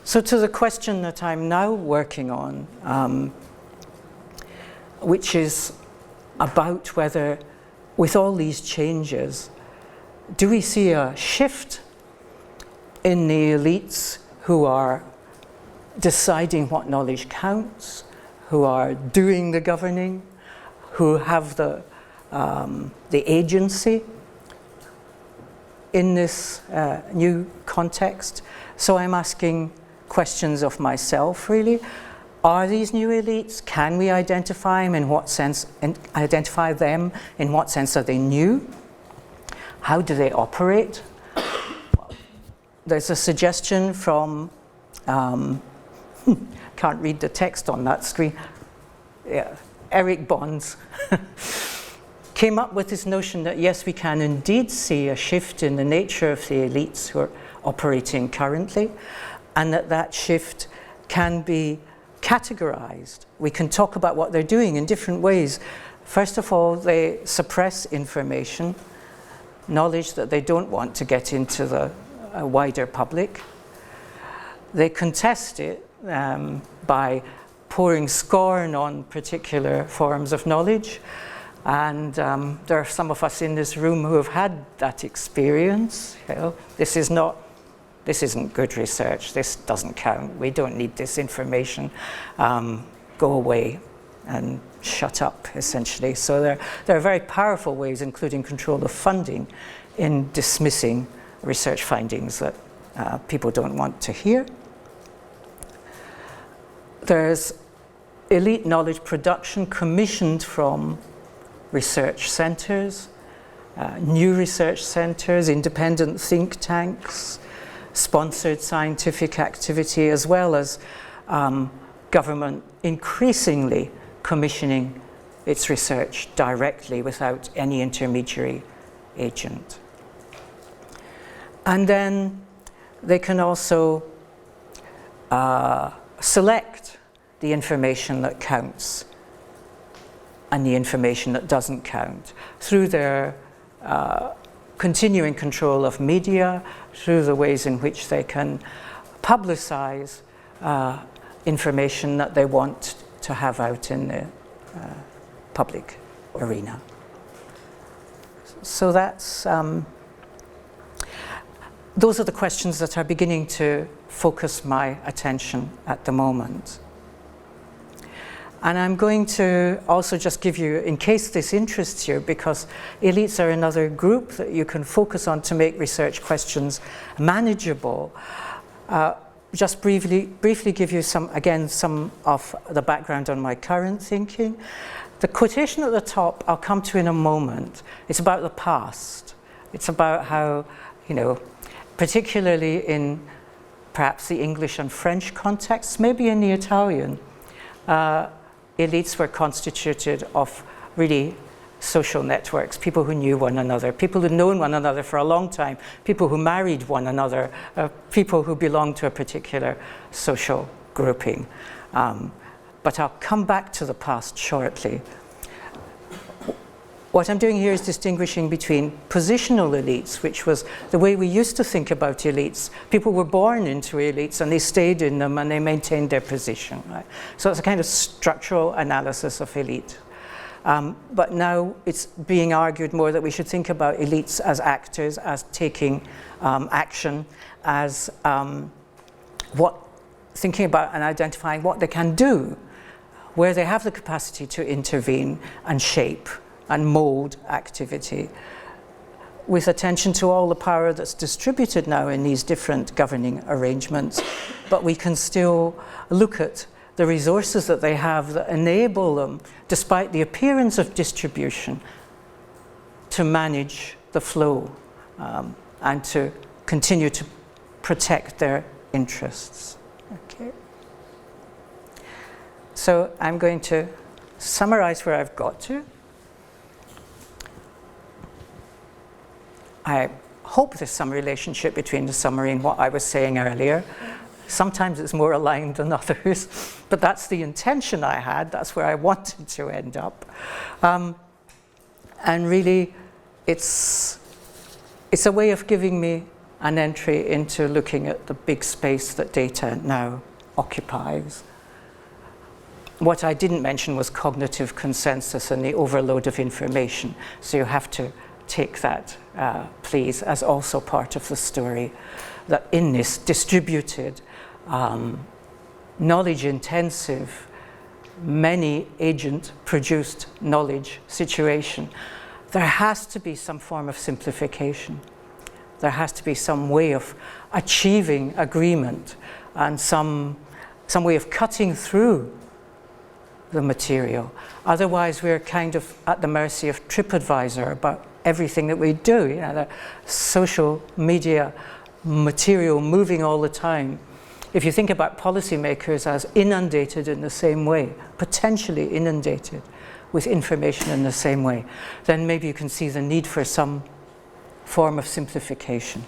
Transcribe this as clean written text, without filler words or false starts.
So to the question that I'm now working on, which is about whether, with all these changes, do we see a shift in the elites who are deciding what knowledge counts, who are doing the governing, who have the agency in this new context? So I'm asking questions of myself, really. Are these new elites? Can we identify them? In what sense? Identify them? In what sense are they new? How do they operate? Well, there's a suggestion from, can't read the text on that screen. Yeah, Eric Bonds came up with this notion that yes, we can indeed see a shift in the nature of the elites who are operating currently, and that shift can be categorized. We can talk about what they're doing in different ways. First of all, they suppress information, knowledge that they don't want to get into the wider public. They contest it by pouring scorn on particular forms of knowledge. And there are some of us in this room who have had that experience. You know, this isn't good research, this doesn't count, we don't need this information, go away and shut up, essentially. So there are very powerful ways, including control of funding, in dismissing research findings that people don't want to hear. There's elite knowledge production commissioned from research centers, new research centers, independent think tanks, sponsored scientific activity, as well as government increasingly commissioning its research directly without any intermediary agent. And then they can also select the information that counts and the information that doesn't count through their continuing control of media, through the ways in which they can publicize information that they want to have out in the public arena. So that's those are the questions that are beginning to focus my attention at the moment. And I'm going to also just give you, in case this interests you, because elites are another group that you can focus on to make research questions manageable, just briefly give you some of the background on my current thinking. The quotation at the top I'll come to in a moment. It's about the past. It's about how, particularly in perhaps the English and French contexts, maybe in the Italian, elites were constituted of really social networks, people who knew one another, people who'd known one another for a long time, people who married one another, people who belonged to a particular social grouping. But I'll come back to the past shortly. What I'm doing here is distinguishing between positional elites, which was the way we used to think about elites. People were born into elites and they stayed in them and they maintained their position. Right? So it's a kind of structural analysis of elite. But now it's being argued more that we should think about elites as actors, as taking action, as thinking about and identifying what they can do, where they have the capacity to intervene and shape and mold activity, with attention to all the power that's distributed now in these different governing arrangements. But we can still look at the resources that they have that enable them, despite the appearance of distribution, to manage the flow and to continue to protect their interests. Okay. So I'm going to summarize where I've got to. I hope there's some relationship between the summary and what I was saying earlier. Sometimes it's more aligned than others, but that's the intention I had. That's where I wanted to end up. And really, it's a way of giving me an entry into looking at the big space that data now occupies. What I didn't mention was cognitive consensus and the overload of information. So you have to take that, please, as also part of the story, that in this distributed, knowledge-intensive, many agent-produced knowledge situation, there has to be some form of simplification. There has to be some way of achieving agreement and some way of cutting through the material. Otherwise, we're kind of at the mercy of TripAdvisor about everything that we do. You know, the social media material moving all the time. If you think about policymakers as inundated in the same way, potentially inundated with information in the same way, then maybe you can see the need for some form of simplification.